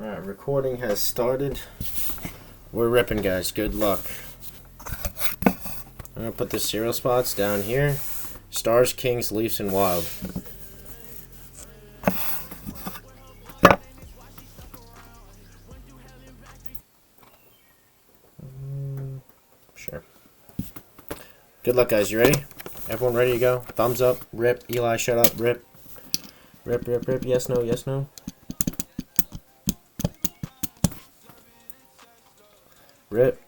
Alright, recording has started. We're ripping, guys. Good luck. I'm going to put the serial spots down here. Stars, Kings, Leafs, and Wild. Sure. Good luck, guys. You ready? Everyone ready to go? Thumbs up. Rip. Eli, shut up. Rip. Rip, rip, rip. Yes, no, yes, no. Rip.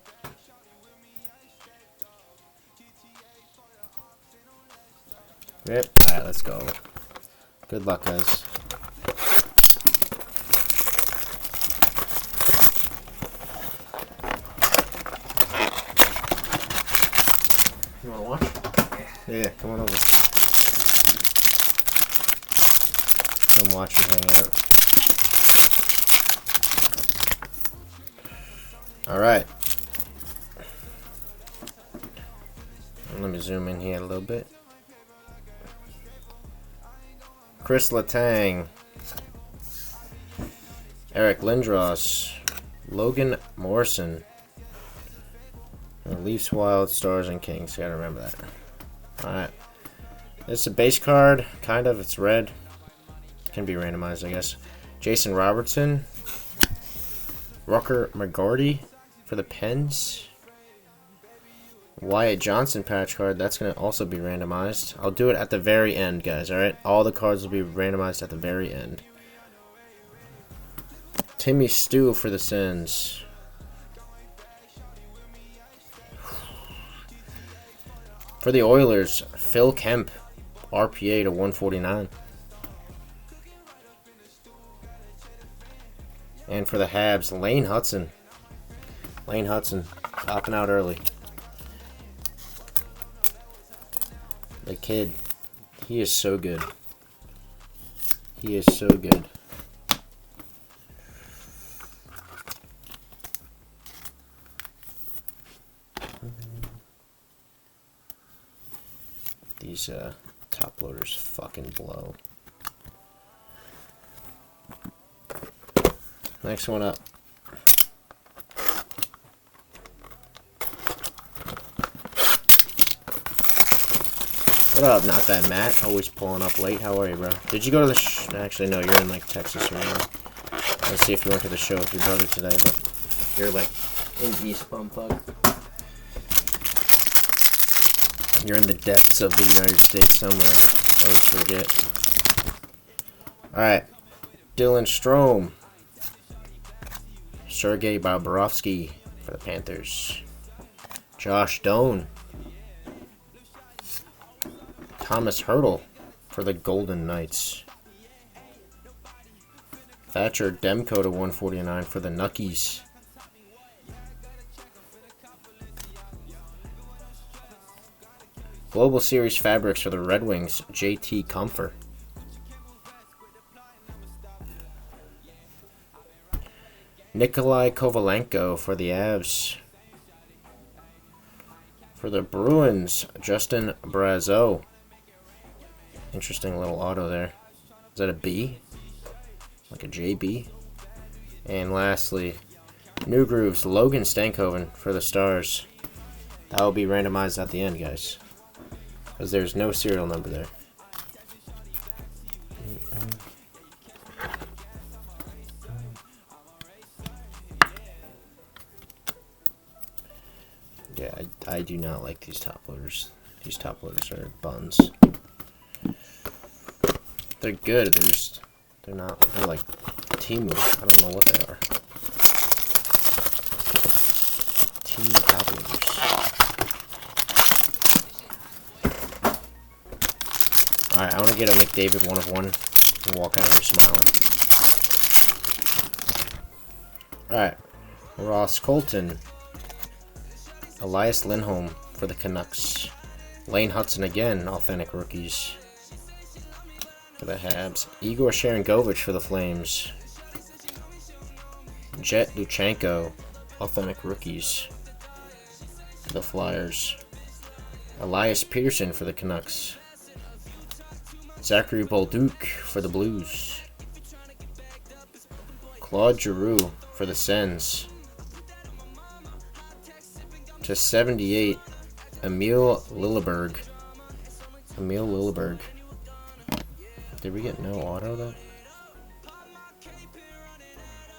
Rip. Alright, let's go. Good luck, guys. You wanna watch? Yeah, come on over. Come watch and hang out. Alright. Let me zoom in here a little bit. Chris Letang. Eric Lindros. Logan Morrison. Leafs, Wild, Stars, and Kings. Gotta remember that. Alright. This is a base card. Kind of. It's red. Can be randomized, I guess. Jason Robertson. Rucker McGarty for the Pens. Wyatt Johnson patch card. That's going to also be randomized. I'll do it at the very end, guys. Alright? All the cards will be randomized at the very end. Timmy Stu for the Sens. For the Oilers, Phil Kemp, RPA to 149. And for the Habs, Lane Hudson. Lane Hudson, popping out early. The kid, he is so good. He is so good. These top loaders fucking blow. Next one up. What up, not that Matt? Always pulling up late. How are you, bro? Did you go to the actually, no, you're in, like, Texas right now. Let's see if you went to the show with your brother today, but you're, like, in East Bumfuck. You're in the depths of the United States somewhere. I always forget. Alright. Dylan Strome. Sergei Bobrovsky for the Panthers. Josh Doan. Thomas Hertl for the Golden Knights. Thatcher Demko to 149 for the Nuckies. Global Series Fabrics for the Red Wings, JT Comfer. Nikolai Kovalenko for the Avs. For the Bruins, Justin Brazeau. Interesting little auto there. Is that a B? Like a JB? And lastly, New Grooves, Logan Stankoven for the Stars. That will be randomized at the end, guys. Because there's no serial number there. Yeah, I do not like these top loaders. These top loaders are buns. They're good, they're not, they're like Timu. I don't know what they are. Timu top loaders. Alright, I want to get a McDavid 1 of 1 and walk out of here smiling. Alright, Ross Colton. Elias Lindholm for the Canucks. Lane Hudson again, authentic rookies for the Habs. Igor Sharangovich for the Flames. Jet Luchenko, authentic rookies for the Flyers. Elias Peterson for the Canucks. Zachary Bolduc for the Blues. Claude Giroux for the Sens. To 78, Emil Lilleberg. Emil Lilleberg. Did we get no auto though?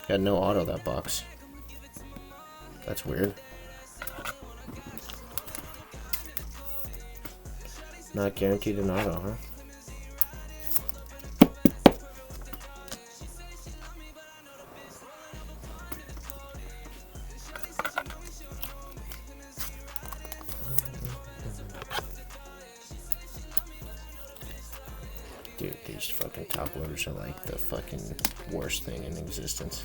Got no auto that box. That's weird. Not guaranteed an auto, huh? Dude, these fucking top loaders are like the fucking worst thing in existence.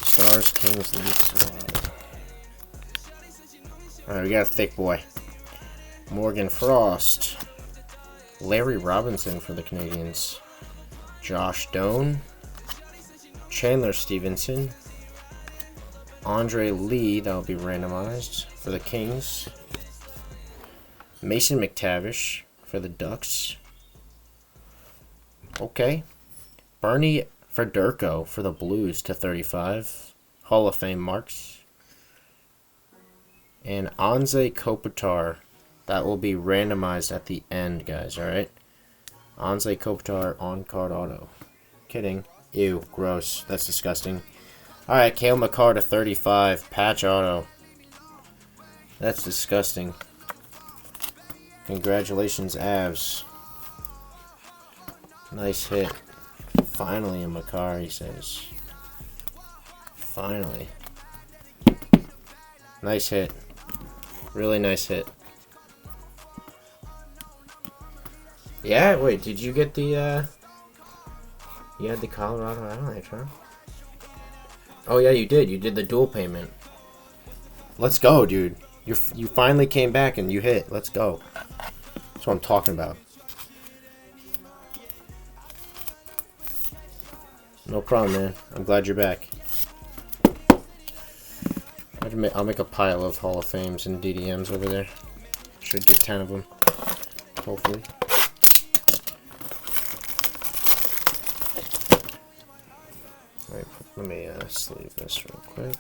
Stars, Kings, Leafs. Alright, we got a thick boy. Morgan Frost. Larry Robinson for the Canadiens. Josh Doan. Chandler Stevenson. Andre Lee, that will be randomized for the Kings. Mason McTavish for the Ducks. Okay. Bernie Federko for the Blues to 35. Hall of Fame marks. And Anze Kopitar. That will be randomized at the end, guys, alright? Anze Kopitar on-card auto. Kidding. Ew, gross. That's disgusting. Alright, Cale Makar to 35. Patch auto. That's disgusting. Congratulations, Avs. Nice hit. Finally a Makar, he says. Finally. Nice hit. Really nice hit. Yeah, wait, did you get the, you had the Colorado Avalanche, huh? Oh, yeah, you did. You did the dual payment. Let's go, dude. You finally came back and you hit. Let's go. That's what I'm talking about. No problem, man. I'm glad you're back. I'll make a pile of Hall of Fames and DDMs over there. Should get 10 of them, hopefully. Alright, let me sleeve this real quick.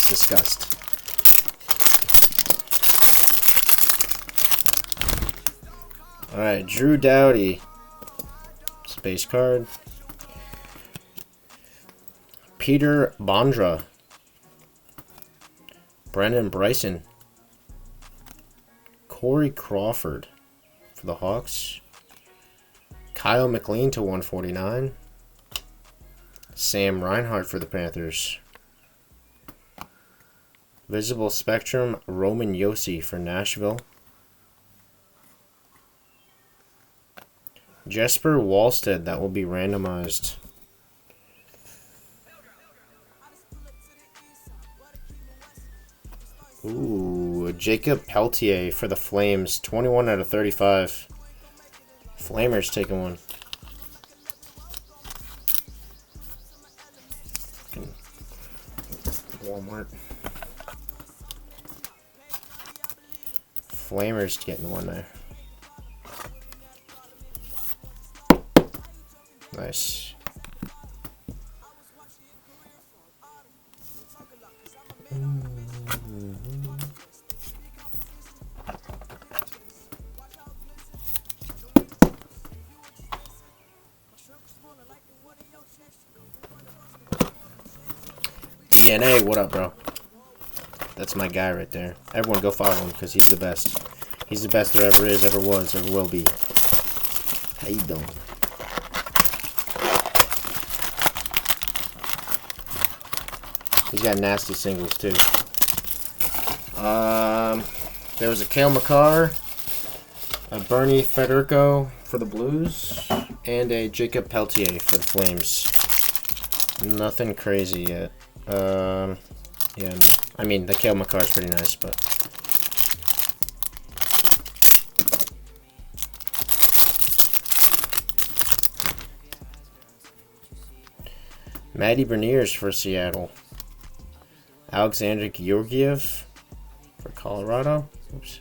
Disgust. Alright, Drew Doughty. Space card. Peter Bondra. Brendan Bryson. Corey Crawford for the Hawks. Kyle McLean to 149. Sam Reinhart for the Panthers. Visible Spectrum, Roman Josi for Nashville. Jesper Wallstead, that will be randomized. Ooh, Jacob Peltier for the Flames, 21 out of 35. Flamers taking one. Walmart. Flamers getting one there. Nice. DNA, what up, bro? That's my guy right there. Everyone go follow him because he's the best. He's the best there ever is, ever was, ever will be. How you doing? He's got nasty singles too. There was a Cale Makar, a Bernie Federico for the Blues, and a Jacob Peltier for the Flames. Nothing crazy yet. Yeah, no. I mean, the Cale Makar is pretty nice, but... Matty Beniers for Seattle. Alexander Georgiev for Colorado. Oops.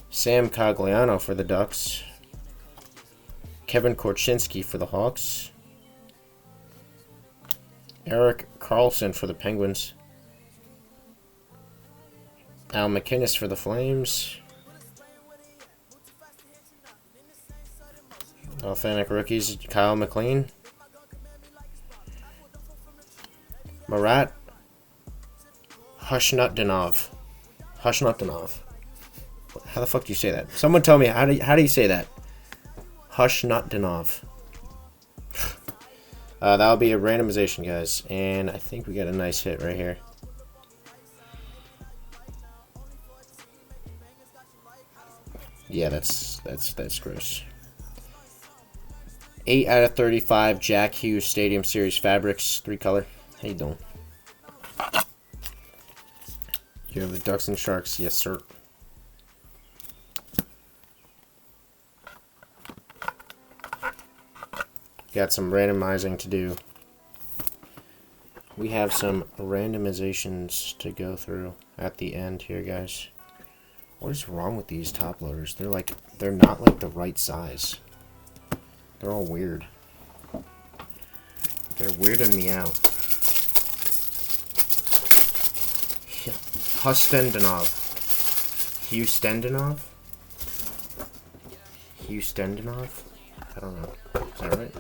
Sam Cogliano for the Ducks. Kevin Korchinski for the Hawks. Eric Carlson for the Penguins. Al McInnes for the Flames. Authentic rookies, Kyle McLean. Marat Hushnutdinov. Hushnutdinov. How the fuck do you say that? Someone tell me, how do you say that? Hushnutdinov. That'll be a randomization, guys. And I think we got a nice hit right here. Yeah, that's gross. 8 out of 35 Jack Hughes Stadium Series Fabrics, 3-color. How you doing? You have the Ducks and Sharks, yes sir. Got some randomizing to do. We have some randomizations to go through at the end here, guys. What is wrong with these top loaders? They're not like the right size. They're all weird. They're weirding me out. Hustendenov. Hustendenov? Hustendenov? I don't know. Is that right?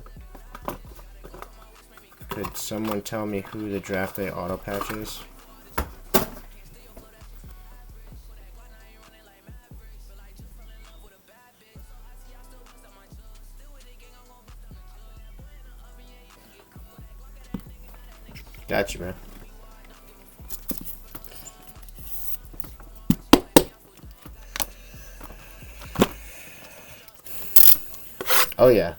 Could someone tell me who the draft day auto patch is? Gotcha, man. Oh, yeah.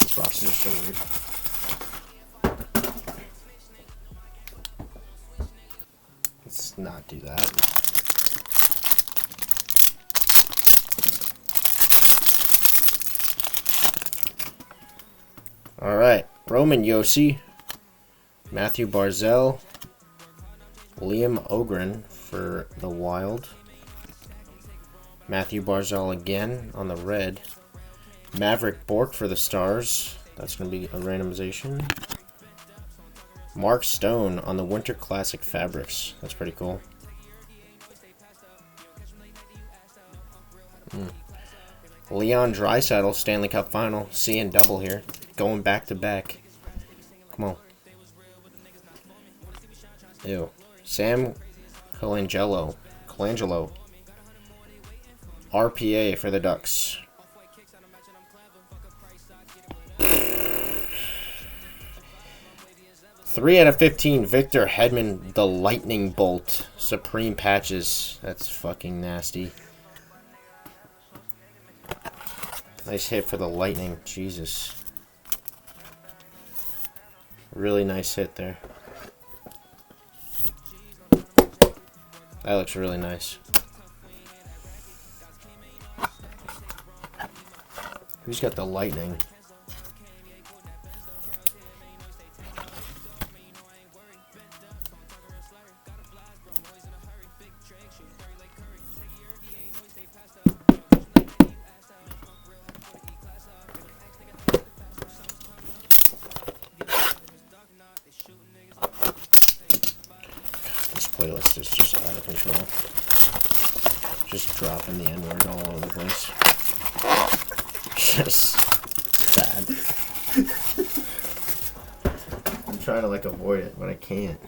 These boxes are so weird. Let's not do that. All right, Roman Josi, Matthew Barzal, Liam Ogren for the Wild, Matthew Barzal again on the red, Maverick Bork for the Stars. That's going to be a randomization. Mark Stone on the Winter Classic Fabrics. That's pretty cool. Leon Draisaitl, Stanley Cup Final. Seeing double here. Going back to back. Come on. Ew. Sam Colangelo. RPA for the Ducks. Three out of 15. Victor Hedman, the Lightning Bolt. Supreme Patches. That's fucking nasty. Nice hit for the Lightning. Jesus. Really nice hit there. That looks really nice. Who's got the Lightning? Playlist is just out of control. Just dropping the N-word all over the place. Just sad. I'm trying to avoid it, but I can't.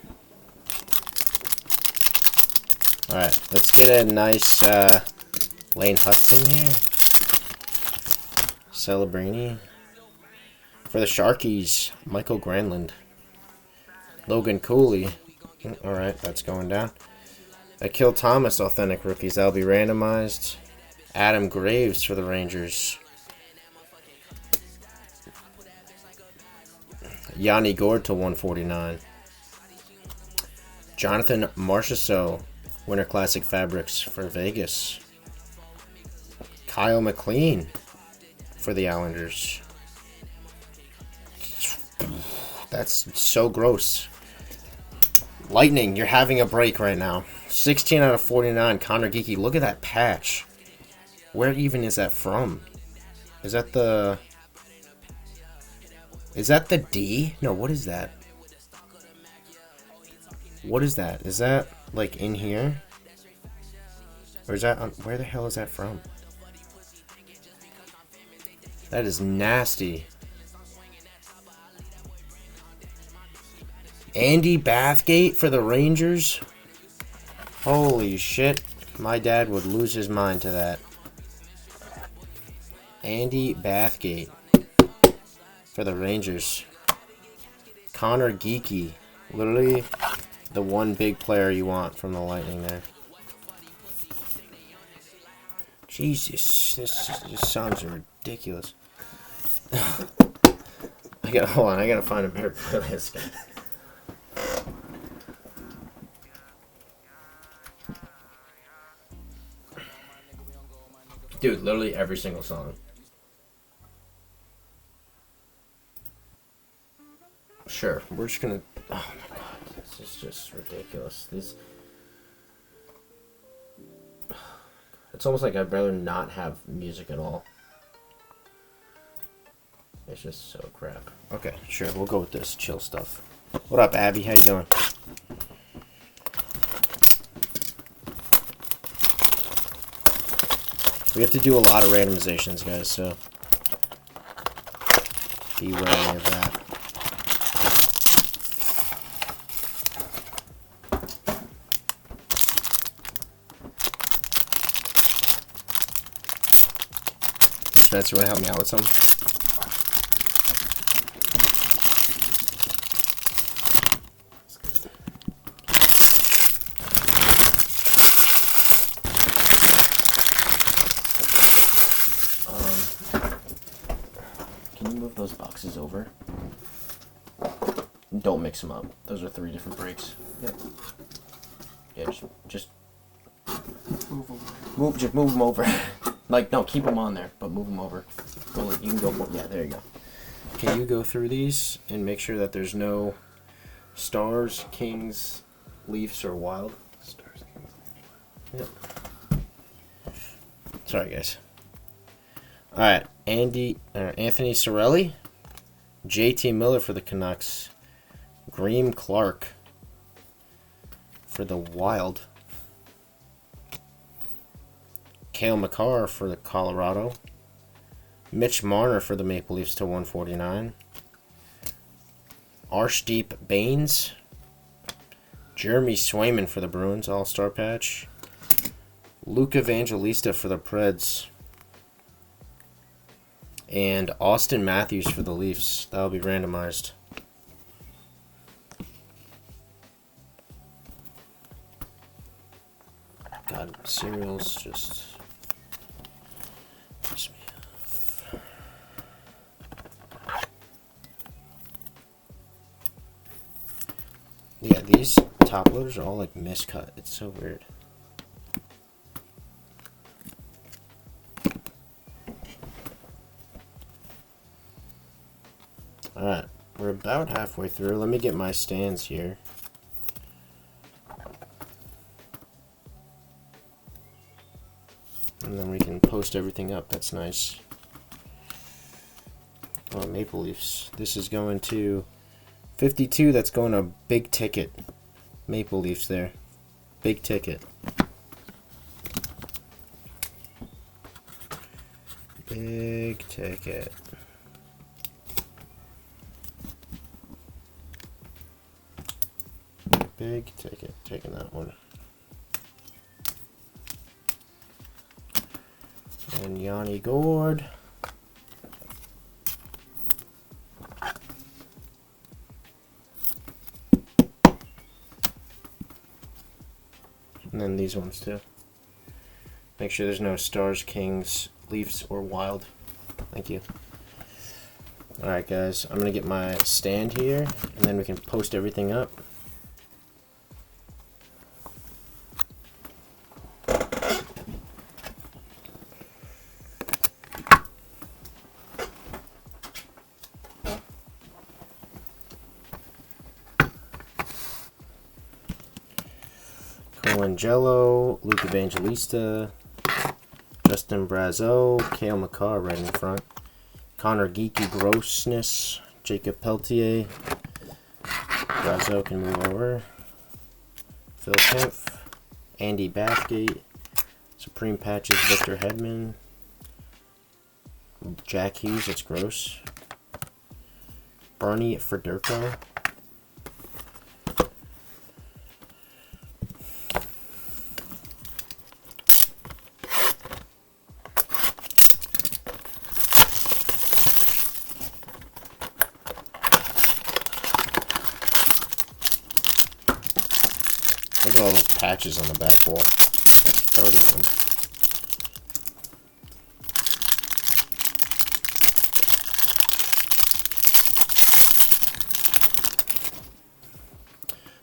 Alright, let's get a nice Lane Hudson here. Celebrini. For the Sharkies, Michael Granlund. Logan Cooley. Alright, that's going down. Akil Thomas, authentic rookies. That'll be randomized. Adam Graves for the Rangers. Yanni Gord to 149. Jonathan Marchessault, Winter Classic Fabrics for Vegas. Kyle McLean for the Islanders. That's so gross. Lightning, you're having a break right now. 16 out of 49. Connor Geeky. Look at that patch. Where even is that from? Is that the... Is that the D? No, what is that? What is that? Is that, like, in here? Or is that on... Where the hell is that from? That is nasty. Andy Bathgate for the Rangers? Holy shit. My dad would lose his mind to that. Andy Bathgate for the Rangers. Connor Geeky. Literally the one big player you want from the Lightning there. Jesus, this sounds ridiculous. Hold on, I gotta find a better player than this guy. Dude, literally every single song. Sure, we're just gonna... Oh my god, this is just ridiculous. It's almost like I'd rather not have music at all. It's just so crap. Okay, sure, we'll go with this chill stuff. What up, Abby? How you doing? We have to do a lot of randomizations, guys, so be wary of that. Spencer, want to help me out with some? Can you move those boxes over? Don't mix them up. Those are 3 different breaks. Yep. Yeah, just move them over. Like, no, keep them on there, but move them over. You can go. Yeah, there you go. Can you go through these and make sure that there's no Stars, Kings, Leafs, or Wild? Stars, Kings. Yep. Sorry, guys. All right, Anthony Cirelli, JT Miller for the Canucks, Greem Clark for the Wild, Cale Makar for the Colorado, Mitch Marner for the Maple Leafs to 149, Arshdeep Baines, Jeremy Swayman for the Bruins, All-Star patch, Luke Evangelista for the Preds, and Austin Matthews for the Leafs. That'll be randomized. God, cereals just piss me off. Yeah, these top loaders are all like miscut. It's so weird. Alright, we're about halfway through. Let me get my stands here. And then we can post everything up. That's nice. Oh, Maple Leafs. This is going to 52. That's going to big ticket. Maple Leafs there. Big ticket. Big ticket. Big ticket. Taking that one. And Yanni Gord. And then these ones too. Make sure there's no Stars, Kings, Leafs, or Wild. Thank you. Alright guys, I'm going to get my stand here, and then we can post everything up. Colangelo, Luke Evangelista, Justin Brazeau, Cale McCarr right in front, Connor Geeky Grossness, Jacob Peltier, Brazeau can move over, Phil Kempf, Andy Bathgate, Supreme Patches, Victor Hedman, Jack Hughes, that's gross, Bernie Federico, look at all those patches on the back wall. 30 of them.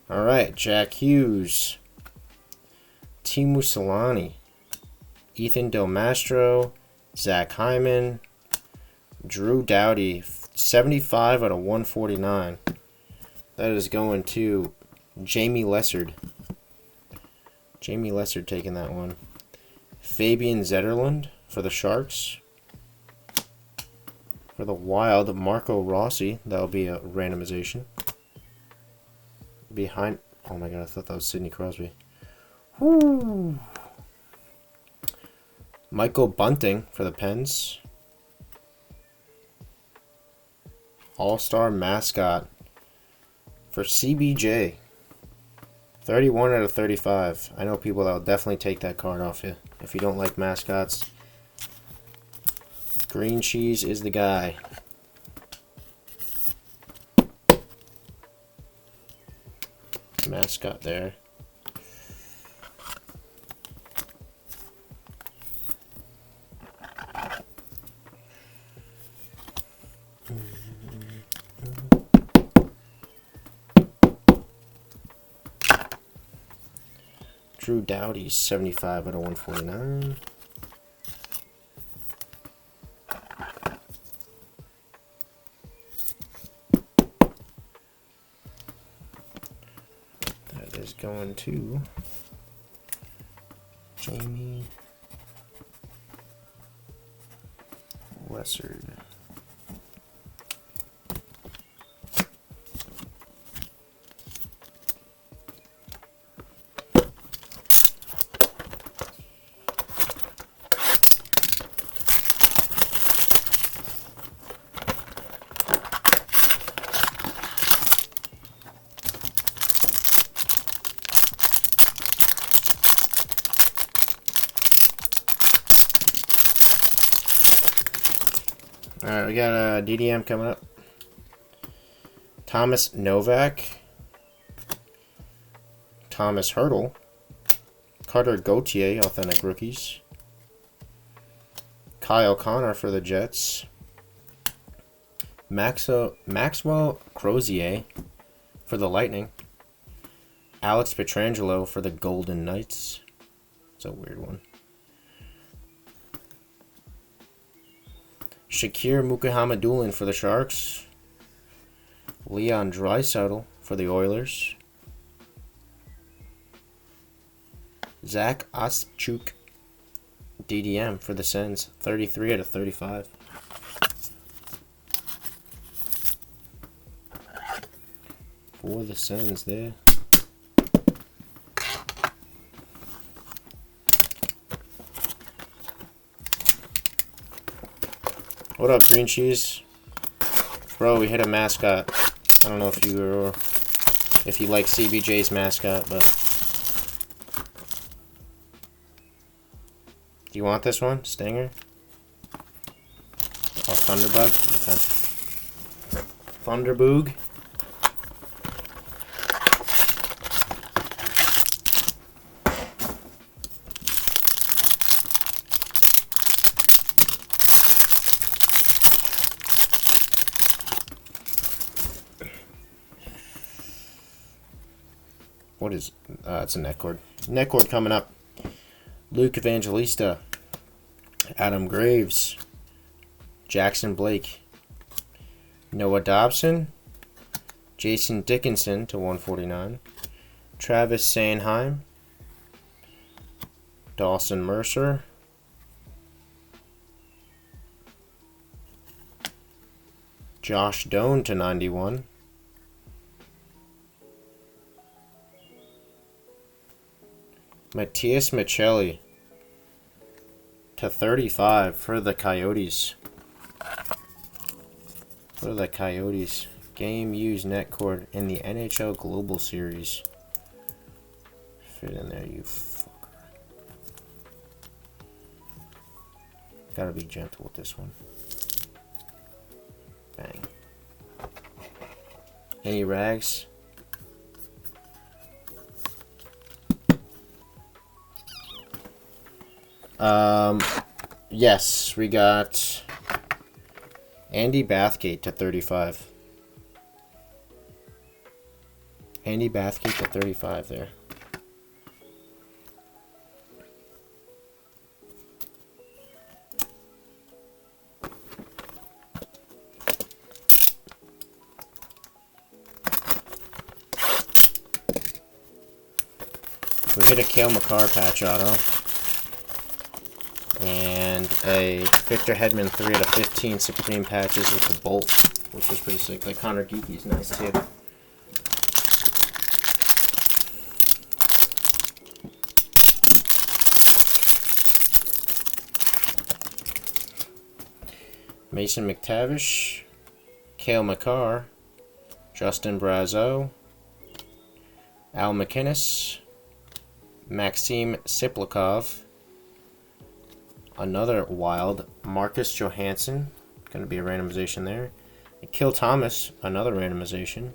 Alright, Jack Hughes, Timu Solani, Ethan Del Mastro, Zach Hyman, Drew Doughty, 75 out of 149. That is going to Jamie Lessard. Jamie Lessard taking that one. Fabian Zetterlund for the Sharks. For the Wild, Marco Rossi. That'll be a randomization. Behind. Oh my god, I thought that was Sidney Crosby. Woo. Michael Bunting for the Pens. All-Star Mascot for CBJ. 31 out of 35. I know people that will definitely take that card off you if you don't like mascots. Green Cheese is the guy. Mascot there. Drew Doughty, 75 out of 149. That is going to Jamie Lessard. Alright, we got a DDM coming up. Thomas Novak. Thomas Hurdle. Carter Gauthier, authentic rookies. Kyle Connor for the Jets. Maxwell Crozier for the Lightning. Alex Pietrangelo for the Golden Knights. It's a weird one. Shakir Mukhamadullin for the Sharks. Leon Draisaitl for the Oilers. Zach Ostchuk, DDM for the Sens. 33 out of 35. For the Sens there. What up, Green Cheese? Bro, we hit a mascot. I don't know if you like CBJ's mascot, but do you want this one, Stinger? Oh, Thunderbug? Okay. Thunderboog. What is... it's a net cord. Net cord coming up. Luke Evangelista. Adam Graves. Jackson Blake. Noah Dobson. Jason Dickinson to 149. Travis Sanheim. Dawson Mercer. Josh Doan to 91. Matthias Michelli to 35 for the Coyotes. For the Coyotes. Game used net cord in the NHL Global Series. Fit in there, you fucker. Gotta be gentle with this one. Bang. Any rags? Yes, we got Andy Bathgate to 35. Andy Bathgate to 35 there. We hit a Cale Makar patch auto. And a Victor Hedman 3 out of 15 Supreme patches with the Bolt, which is pretty sick. Like Connor Geeky's nice too. Mason McTavish, Cale Makar, Justin Brazeau, Al McInnes, Maxim Siplikov. Another wild, Marcus Johansson, going to be a randomization there. And Kill Thomas, another randomization.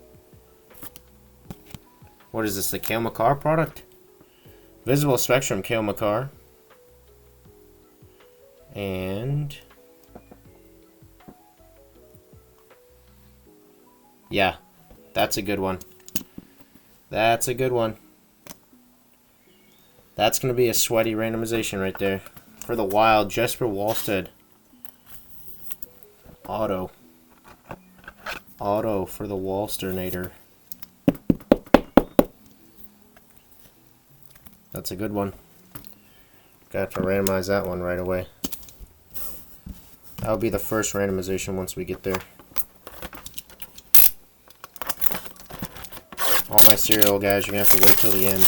What is this, the Cale Makar product? Visible Spectrum, Cale Makar. And... yeah, that's a good one. That's a good one. That's going to be a sweaty randomization right there. For the Wild, Jesper Wallstead. Auto. Auto for the Wallsternator. That's a good one. Got to randomize that one right away. That'll be the first randomization once we get there. All my cereal guys, you're going to have to wait till the end.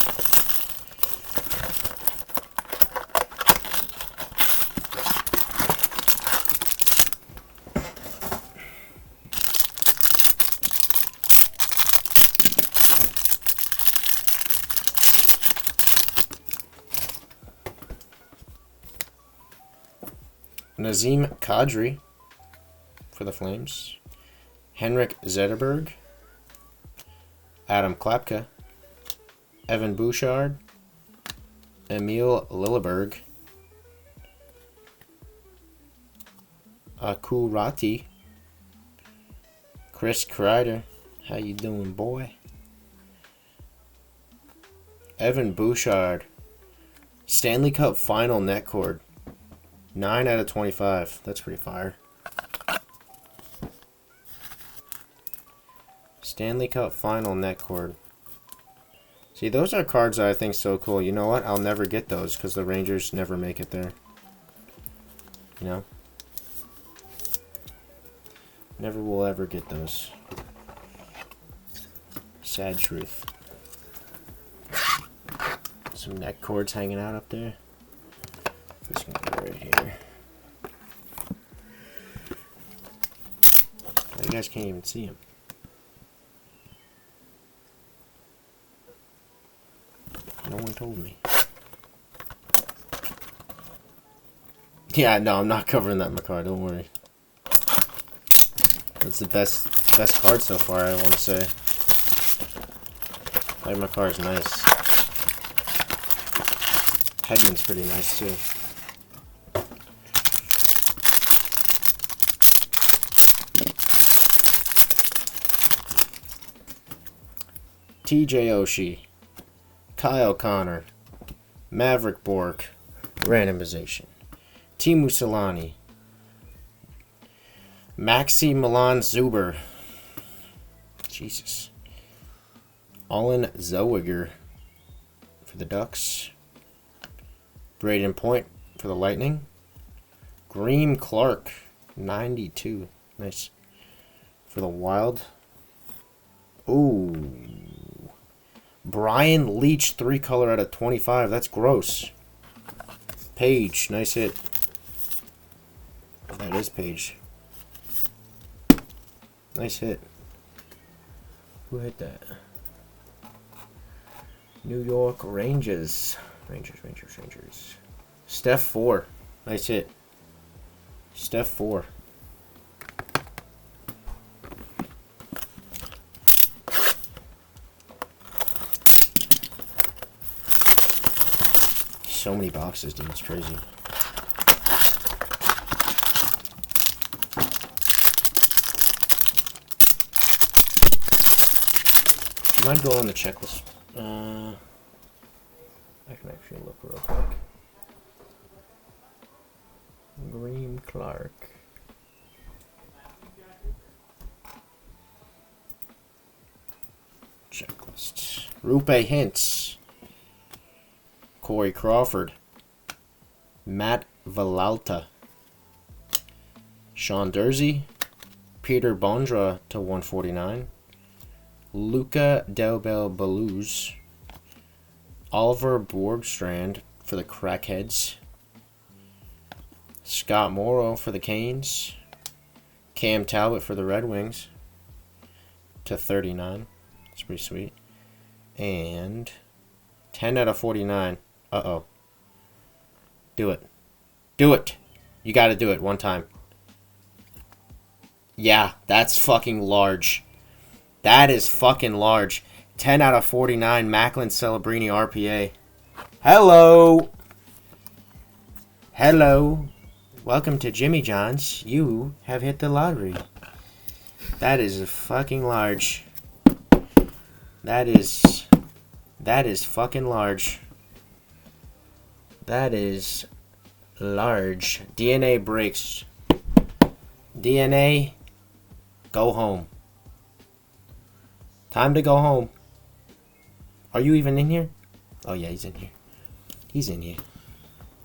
Nazem Kadri for the Flames. Henrik Zetterberg. Adam Klapka. Evan Bouchard. Emil Lilleberg. Akurati. Chris Kreider. How you doing, boy? Evan Bouchard. Stanley Cup Final net cord. 9 out of 25. That's pretty fire. Stanley Cup Final net cord. See, those are cards that I think so cool. You know what? I'll never get those because the Rangers never make it there. You know? Never will ever get those. Sad truth. Some net cords hanging out up there. This one right here. You guys can't even see him. No one told me. Yeah, no, I'm not covering that Makar, don't worry. That's the best card so far, I want to say. Like, my card is nice. Headman's pretty nice too. TJ Oshie, Kyle Connor, Maverick Bork, randomization. Timu Solani, Maxi Milan Zuber, Jesus, Allen Zellweger for the Ducks, Braden Point for the Lightning, Greem Clark, 92, nice, for the Wild. Ooh. Brian Leach, 3-color out of 25. That's gross. Page, nice hit. That is Page. Nice hit. Who hit that? New York Rangers. Rangers. Steph 4. Nice hit. Steph 4. So many boxes, dude. It's crazy. You mind going on the checklist? I can actually look real quick. Greem Clark. Checklist. Rupe Hintz. Corey Crawford, Matt Villalta, Sean Dursey, Peter Bondra to 149, Luca Delbel Baluz, Oliver Borgstrand for the Crackheads, Scott Morrow for the Canes, Cam Talbot for the Red Wings to 39. That's pretty sweet. And 10 out of 49. Uh-oh. Do it. Do it. You got to do it one time. Yeah, that's fucking large. That is fucking large. 10 out of 49, Macklin Celebrini RPA. Hello. Hello. Welcome to Jimmy John's. You have hit the lottery. That is fucking large. That is fucking large. That is large. DNA breaks. DNA, go home. Time to go home. Are you even in here? Oh yeah, he's in here. He's in here.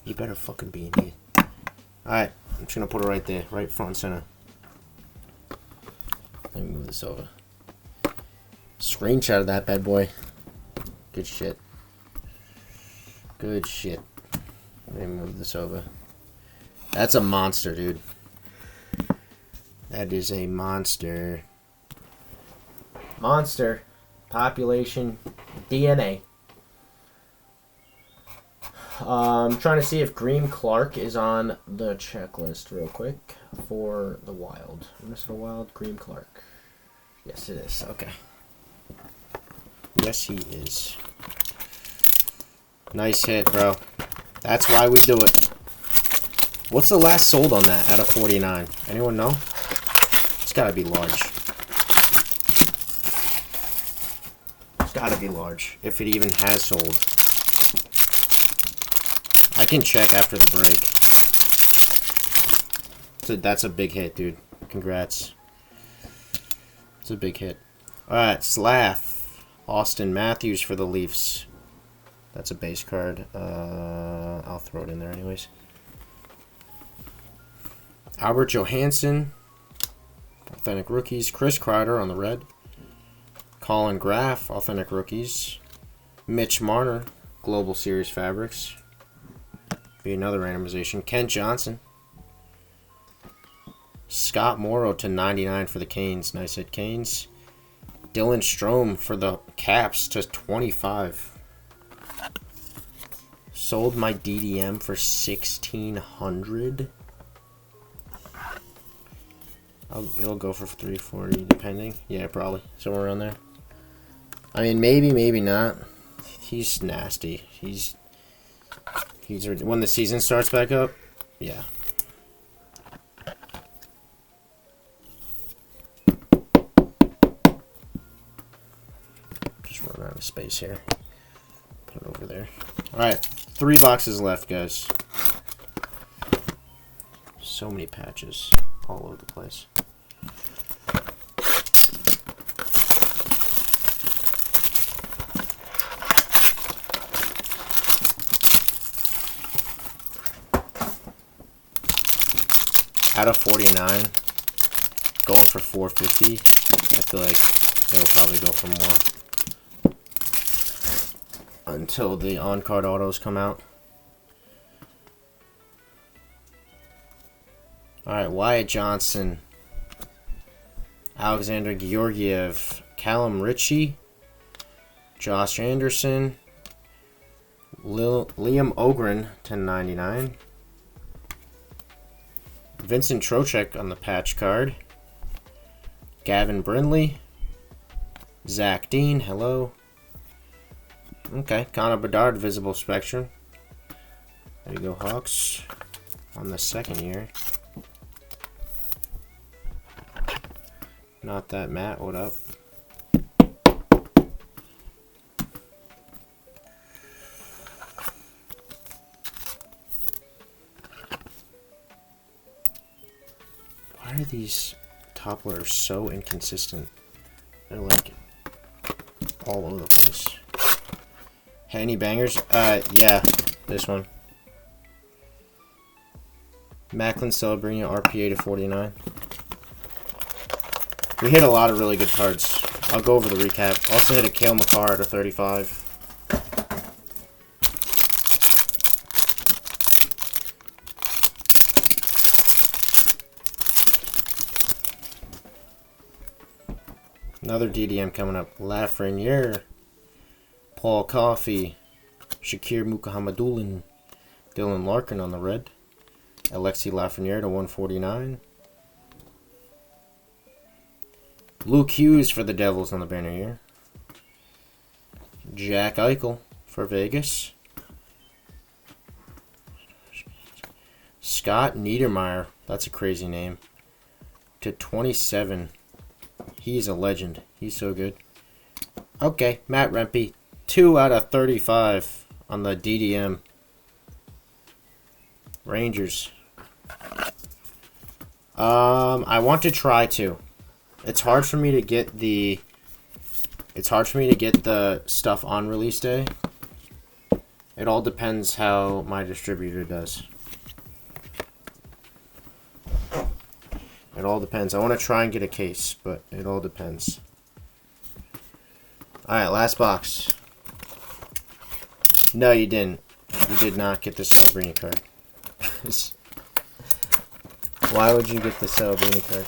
You better fucking be in here. Alright, I'm just gonna put it right there, right front and center. Let me move this over. Screenshot of that bad boy. Good shit. Good shit. Let me move this over. That's a monster, dude. That is a monster. Monster. Population. DNA. I'm trying to see if Greem Clark is on the checklist real quick for the Wild. Minnesota Wild, Greem Clark. Yes, it is. Okay. Yes, he is. Nice hit, bro. That's why we do it. What's the last sold on that out of 49? Anyone know? It's gotta be large. It's gotta be large. If it even has sold. I can check after the break. So that's a big hit, dude. Congrats. It's a big hit. Alright, Slav. Austin Matthews for the Leafs. That's a base card. I'll throw it in there anyways. Albert Johansson. Authentic rookies. Chris Kreider on the red. Colin Graff. Authentic rookies. Mitch Marner. Global Series Fabrics. Be another randomization. Kent Johnson. Scott Morrow to 99 for the Canes. Nice hit, Canes. Dylan Strome for the Caps to 25. Sold my DDM for $1,600. It'll go for 340 depending. Yeah, probably somewhere around there. I mean, maybe, maybe not. He's nasty. He's when the season starts back up. Yeah. Just run out of space here. Put it over there. All right, 3 boxes left, guys. So many patches all over the place. Out of 49, going for 450. I feel like it'll probably go for more until the on-card autos come out. Alright, Wyatt Johnson, Alexander Georgiev, Callum Ritchie, Josh Anderson, Liam Ogren, 1099. Vincent Trocheck on the patch card. Gavin Brindley. Zach Dean, hello. Okay, Connor Bedard, Visible Spectrum. There you go, Hawks. On the second year. Not that Matt, what up? Why are these topplers so inconsistent? They're like all over the place. Hey, any bangers? Yeah, this one. Macklin Celebrini RPA to 49. We hit a lot of really good cards. I'll go over the recap. Also hit a Cale Makar to 35. Another DDM coming up. Lafreniere, Paul Coffey, Shakir Mukhamadullin, Dylan Larkin on the red. Alexi Lafreniere to 149. Luke Hughes for the Devils on the banner here. Jack Eichel for Vegas. Scott Niedermeyer, that's a crazy name, to 27. He's a legend. He's so good. Okay, Matt Rempe, 2 out of 35 on the DDM. Rangers. I want to try to. It's hard for me to get the stuff on release day. It all depends how my distributor does. It all depends. I want to try and get a case, but it all depends. Alright, last box. No, you didn't. You did not get the Celebrini card. Why would you get the Celebrini card?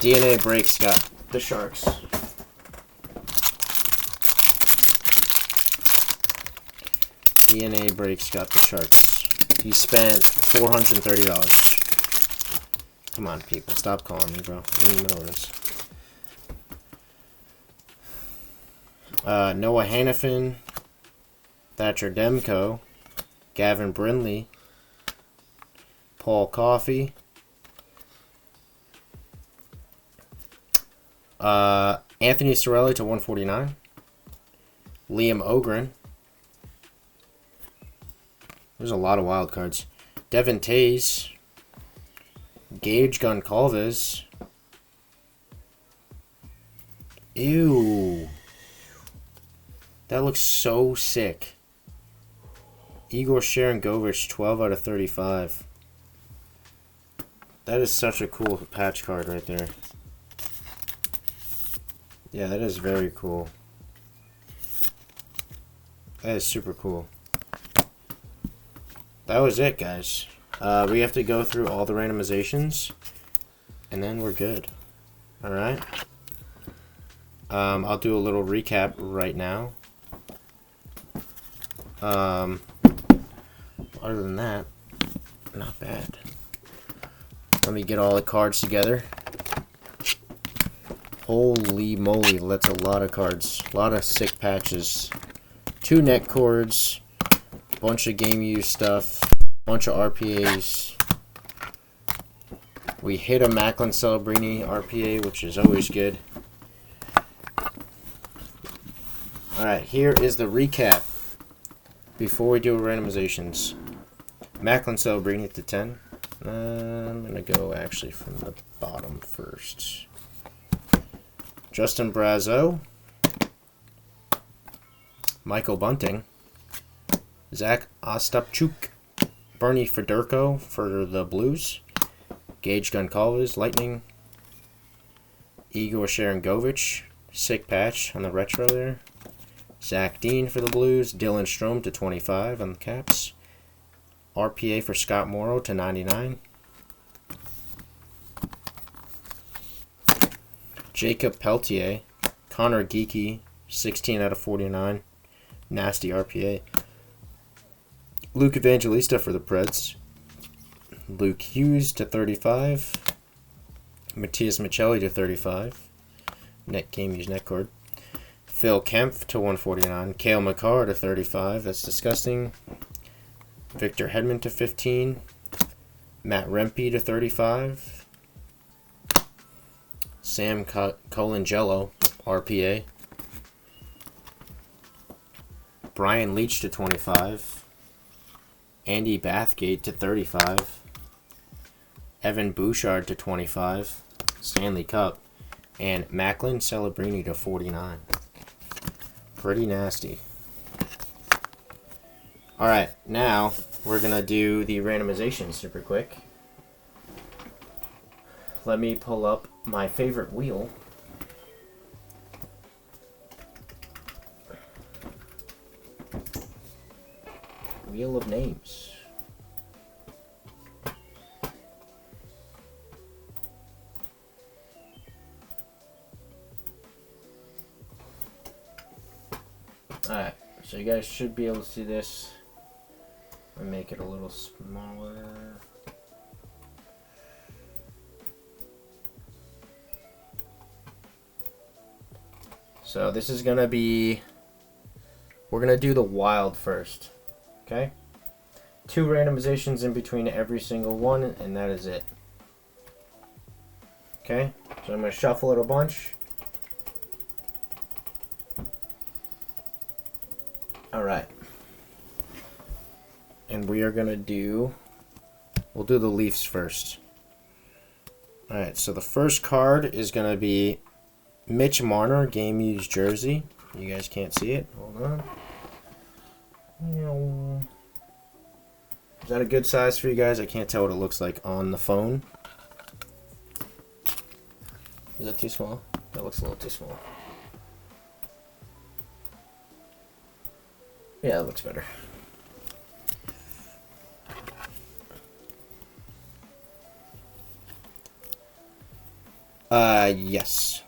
DNA Breaks got the Sharks. DNA Breaks got the Sharks. He spent $430. Come on, people. Stop calling me, bro. I'm in the middle of this. Noah Hannafin, Thatcher Demko, Gavin Brindley, Paul Coffey, Anthony Cirelli to 149, Liam Ogren. There's a lot of wild cards. Devin Tays, Gage Goncalves. Ew. That looks so sick. Igor Sharangovich, 12 out of 35. That is such a cool patch card right there. Yeah, that is very cool. That is super cool. That was it, guys. We have to go through all the randomizations, and then we're good. Alright? I'll do a little recap right now. Other than that, not bad. Let me get all the cards together. Holy moly, that's a lot of cards. A lot of sick patches. 2 net cords. Bunch of game use stuff. Bunch of RPAs. We hit a Macklin Celebrini RPA, which is always good. Alright, here is the recap before we do randomizations. Macklin Celebrini to 10. I'm going to go actually from the bottom first. Justin Brazeau. Michael Bunting. Zach Ostapchuk. Bernie Federko for the Blues. Gage Goncalves, Lightning. Igor Sharangovich. Sick patch on the retro there. Zach Dean for the Blues. Dylan Strome to 25 on the Caps. RPA for Scott Morrow to 99. Jacob Peltier. Connor Geeky, 16 out of 49. Nasty RPA. Luke Evangelista for the Preds. Luke Hughes to 35. Matthias Michelli to 35. Net game use net cord. Phil Kempf to 149. Cale Makar to 35. That's disgusting. Victor Hedman to 15. Matt Rempe to 35. Sam Colangelo, RPA. Brian Leach to 25. Andy Bathgate to 35. Evan Bouchard to 25. Stanley Cup. And Macklin Celebrini to 49. Pretty nasty. Alright, now we're going to do the randomization super quick. Let me pull up my favorite wheel. Wheel of names. Alright, so you guys should be able to see this. I'll make it a little smaller. So this is going to be, we're going to do the wild first, okay? 2 randomizations in between every single one, and that is it. Okay, so I'm going to shuffle it a bunch. Alright. And we are going to do, we'll do the Leafs first. Alright, so the first card is going to be Mitch Marner, game used jersey. You guys can't see it. Hold on. Is that a good size for you guys? I can't tell what it looks like on the phone. Is that too small? That looks a little too small. Yeah, that looks better. Yes.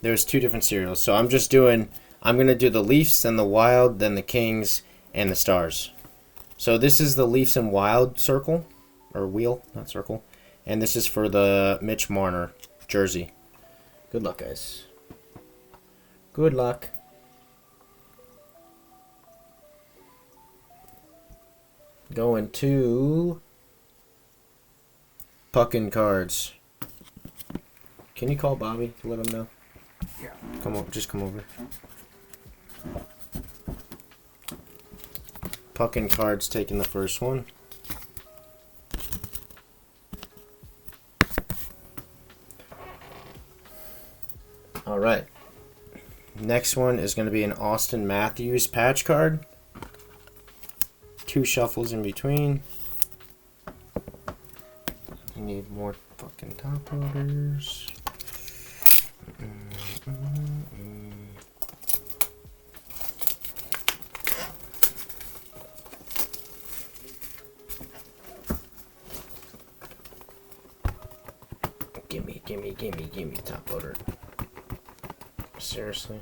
There's 2 different serials. So I'm going to do the Leafs, then the Wild, then the Kings, and the Stars. So this is the Leafs and Wild circle, or wheel, not circle. And this is for the Mitch Marner jersey. Good luck, guys. Good luck. Going to Puckin Cards. Can you call Bobby to let him know? Yeah. Come on, just come over. Puckin Cards taking the first one. All right. Next one is going to be an Austin Matthews patch card. 2 shuffles in between. We need more fucking top loaders. Gimme top loader. Seriously.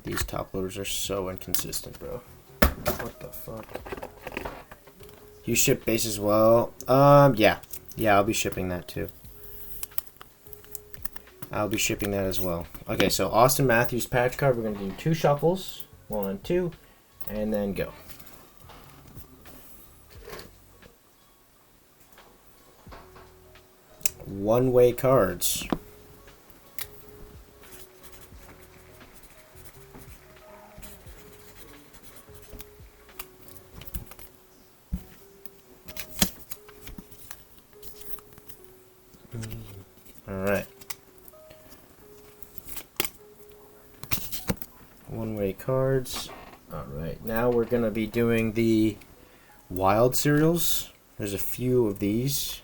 These top loaders are so inconsistent, bro. What the fuck? You ship base as well? Yeah. Yeah, I'll be shipping that too. I'll be shipping that as well. Okay, so Austin Matthews patch card. We're going to do 2 shuffles. 1, 2, and then go. One-way cards. All right. One-way cards. All right. Now we're going to be doing the wild cereals. There's a few of these.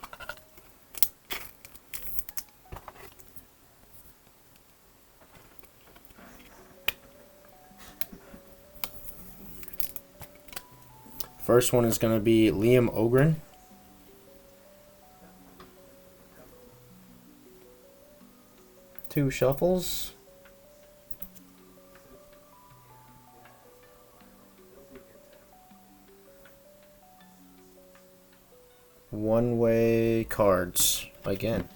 First one is going to be Liam Ogren. Two shuffles. One-way cards again.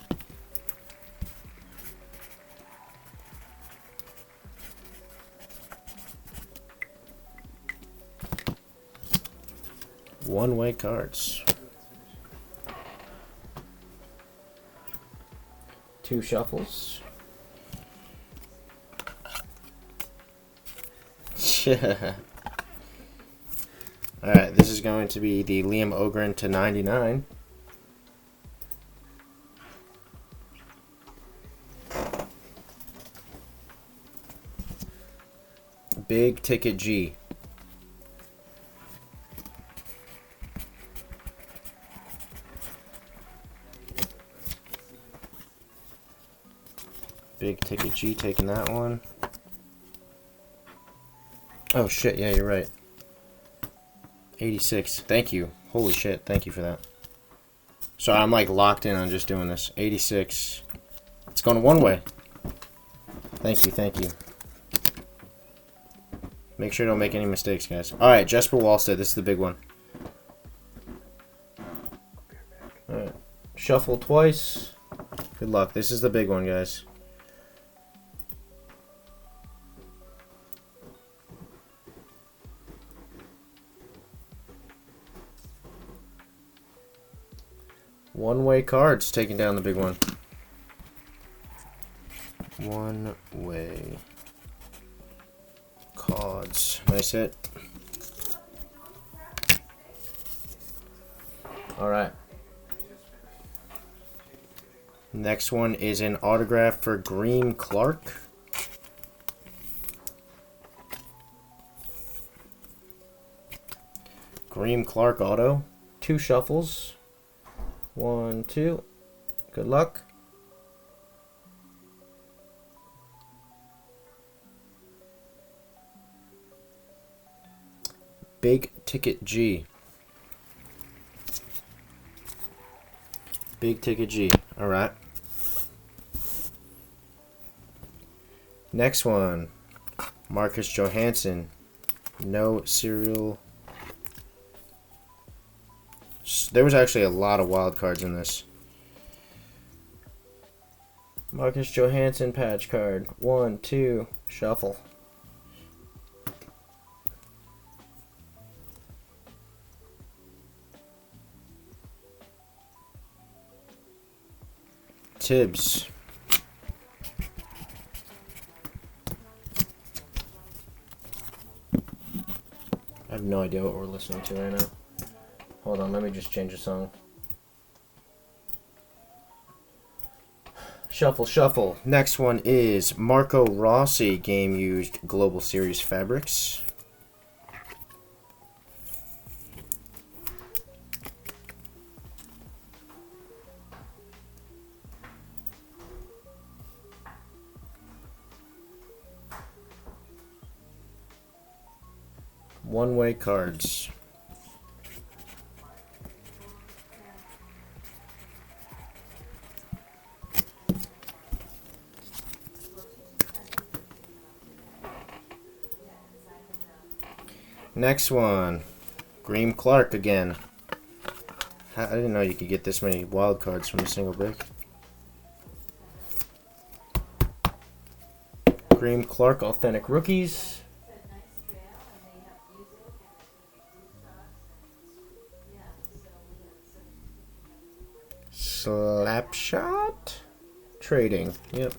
One-way cards. Two shuffles. Alright, this is going to be the Liam Ogren to 99. Big Ticket G. Big Ticket G taking that one. Oh shit, yeah, you're right. 86. Thank you. Holy shit, thank you for that. So I'm like locked in on just doing this. 86. It's going one way. Thank you, thank you. Make sure you don't make any mistakes, guys. Alright, Jesper Wallstead, this is the big one. Alright. Shuffle twice. Good luck. This is the big one, guys. One-way cards taking down the big one. One-way cards. Nice hit. All right. Next one is an autograph for Green Clark. Green Clark auto. 2 shuffles. 1, 2. Good luck. Big Ticket G. Big Ticket G. All right. Next one. Marcus Johansson. No serial. There was actually a lot of wild cards in this. Marcus Johansson patch card. 1, 2, shuffle. Tibbs. I have no idea what we're listening to right now. Hold on, let me just change the song. Shuffle, shuffle. Next one is Marco Rossi Game Used Global Series Fabrics. One-way cards. Next one. Graham Clark again. I didn't know you could get this many wild cards from a single break. Graham Clark Authentic Rookies. Slapshot Trading. Yep.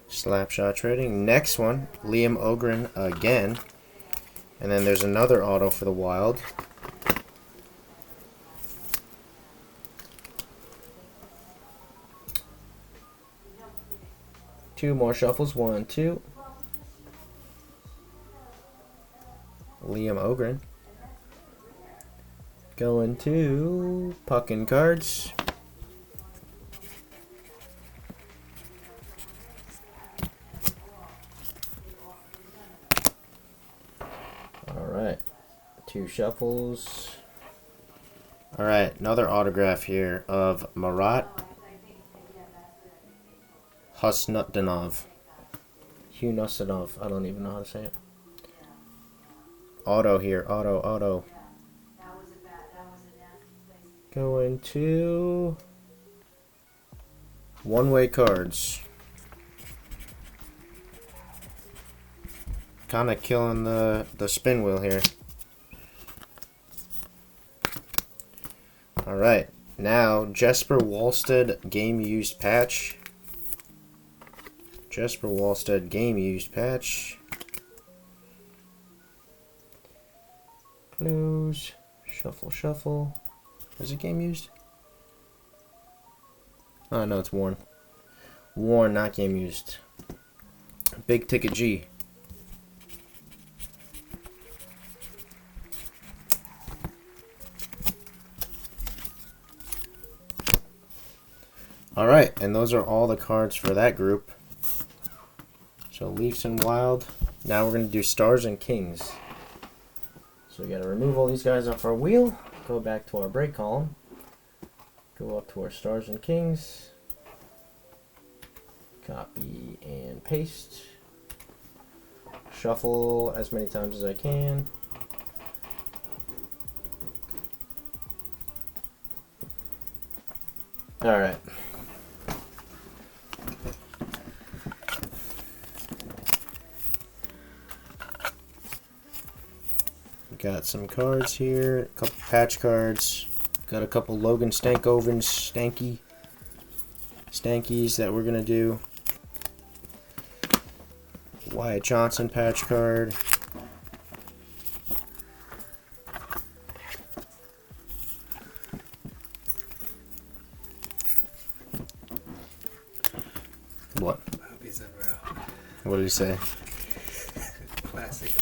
Slapshot Trading. Next one, Liam Ogren again. And then there's another auto for the Wild. Two more shuffles. 1, 2. Liam Ogren. Going to Puckin Cards. Alright. 2 shuffles. Alright, another autograph here of Marat Husnutdinov. Hunusinov. I don't even know how to say it. Auto here. Auto. Going to one-way cards. Kind of killing the spin wheel here. Alright, now Jesper Wallstead game used patch. Jesper Wallstead game used patch. Close. Shuffle. Is it game used? Oh no, it's worn. Worn, not game used. Big Ticket G. Alright, and those are all the cards for that group. So Leafs and Wild. Now we're going to do Stars and Kings. So we got to remove all these guys off our wheel. Go back to our break column. Go up to our Stars and Kings. Copy and paste. Shuffle as many times as I can. Alright. Got some cards here, a couple patch cards. Got a couple Logan Stankovens, Stankies that we're gonna do. Wyatt Johnson patch card. What? What did he say? Classic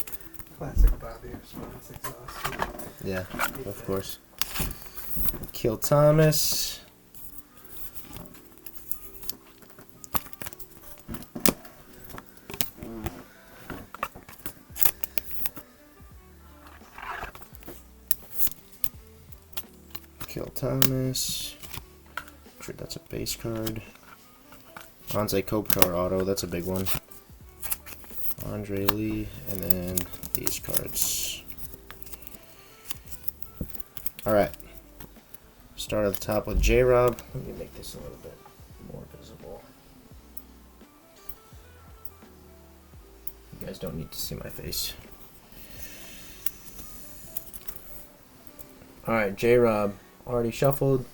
Bobby response exhausted. Yeah, of course. Kill Thomas. Kill Thomas. Sure, that's a base card. Anze Kopitar auto, that's a big one. Andre Lee, and then these cards. Alright. Start at the top with J-Rob. Let me make this a little bit more visible. You guys don't need to see my face. Alright, J-Rob. Already shuffled.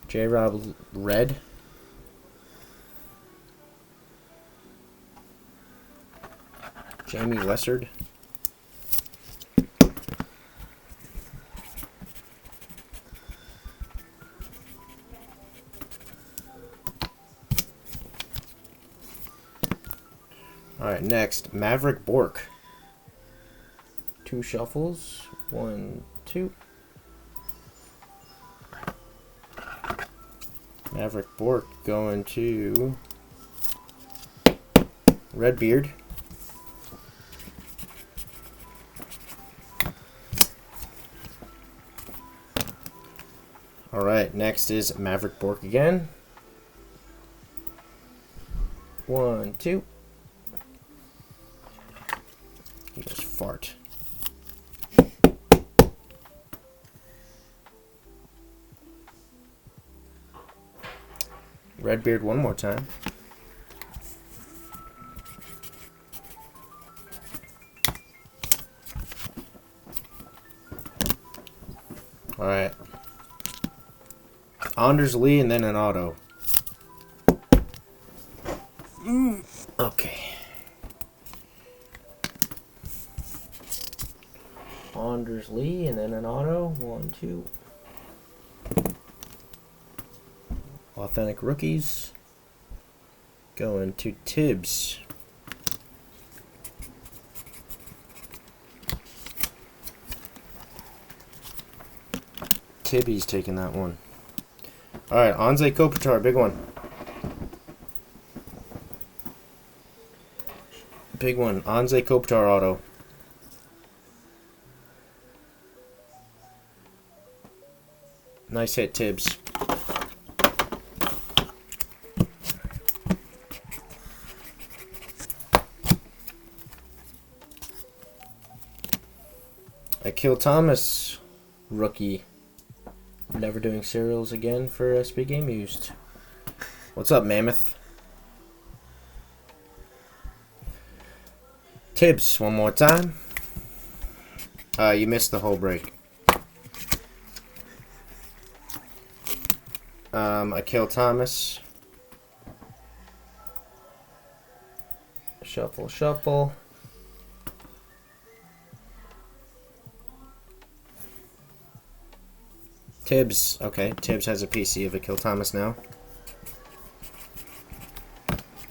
J-Rob red. Jamie Lessard. Alright, next, Maverick Bork. 2 shuffles. 1, 2. Maverick Bork going to Redbeard. Alright, next is Maverick Bork again. 1, 2. He goes fart. Redbeard one more time. Alright. Anders Lee and then an auto. Okay. Anders Lee and then an auto. 1, 2. Authentic rookies. Going to Tibbs. Tibby's taking that one. Alright, Anze Kopitar, big one. Big one, Anze Kopitar auto. Nice hit, Tibbs. Akil Thomas, rookie. Never doing serials again for SB Game Used. What's up, Mammoth? Tibbs, one more time. You missed the whole break. Akil Thomas. Shuffle, shuffle. Tibbs. Okay, Tibbs has a PC of Akil Thomas now.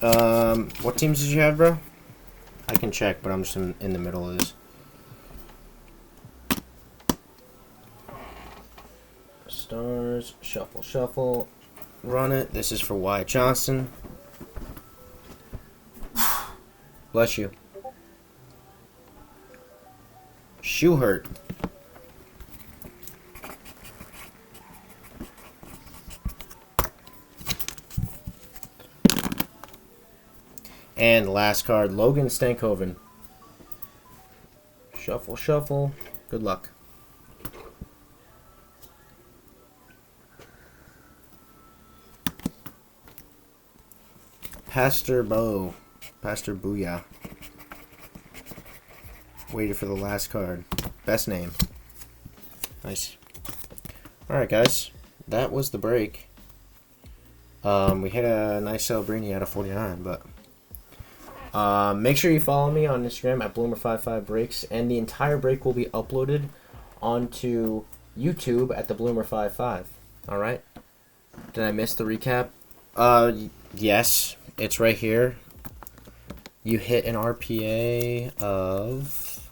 What teams did you have, bro? I can check, but I'm just in the middle of this. Stars, shuffle, shuffle. Run it. This is for Wyatt Johnson. Bless you. Shoe hurt. And last card, Logan Stankoven. Shuffle, shuffle. Good luck. Pastor Bo. Pastor Booyah. Waited for the last card. Best name. Nice. Alright, guys. That was the break. We hit a nice Celebrini out of 49, but... make sure you follow me on Instagram at Bloomer55Breaks, and the entire break will be uploaded onto YouTube at the Bloomer55. Alright? Did I miss the recap? Yes. It's right here. You hit an RPA of...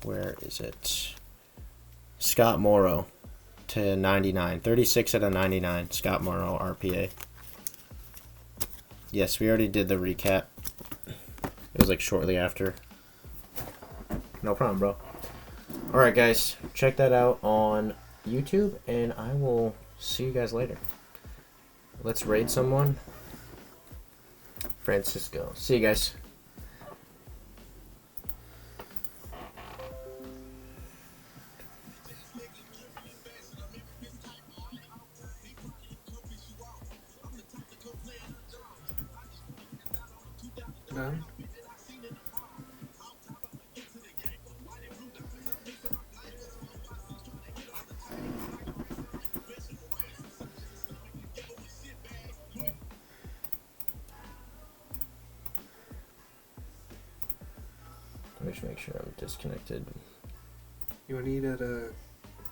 Where is it? Scott Morrow to 99. 36 out of 99. Scott Morrow RPA. Yes, we already did the recap. It was like shortly after. No problem, bro. Alright, guys. Check that out on YouTube, and I will see you guys later. Let's raid someone. Francisco. See you guys. Done. Let me just make sure I'm disconnected. You want to eat at a